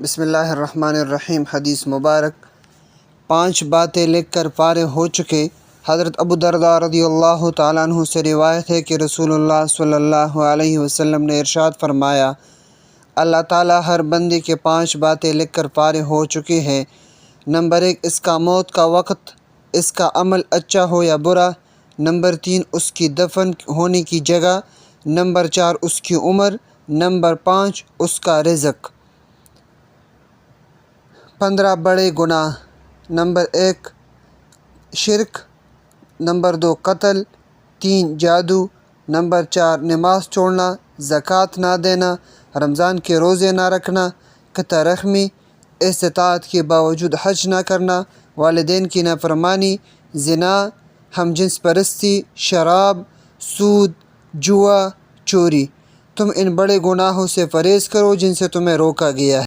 بسم اللہ الرحمن الرحیم۔ حدیث مبارک 5 باتیں لکھ کر فارغ ہو چکے حضرت ابو درداء رضی اللہ تعالیٰ عنہ سے روایت ہے کہ رسول اللہ صلی اللہ علیہ وسلم نے ارشاد فرمایا، اللہ تعالیٰ ہر بندے کے 5 باتیں لکھ کر فارغ ہو چکے ہیں۔ نمبر 1، اس کا موت کا وقت، اس کا عمل اچھا ہو یا برا۔ نمبر 3، اس کی دفن ہونے کی جگہ۔ نمبر 4، اس کی عمر۔ نمبر 5، اس کا رزق۔ 15 بڑے گناہ۔ نمبر 1، شرک۔ نمبر 2، قتل۔ 3، جادو۔ نمبر 4، نماز چھوڑنا، زکوٰۃ نہ دینا، رمضان کے روزے نہ رکھنا، قطع رحمی، استطاعت کے باوجود حج نہ کرنا، والدین کی نافرمانی، زنا، ہم جنس پرستی، شراب، سود، جوا، چوری۔ تم ان بڑے گناہوں سے پرہیز کرو جن سے تمہیں روکا گیا ہے۔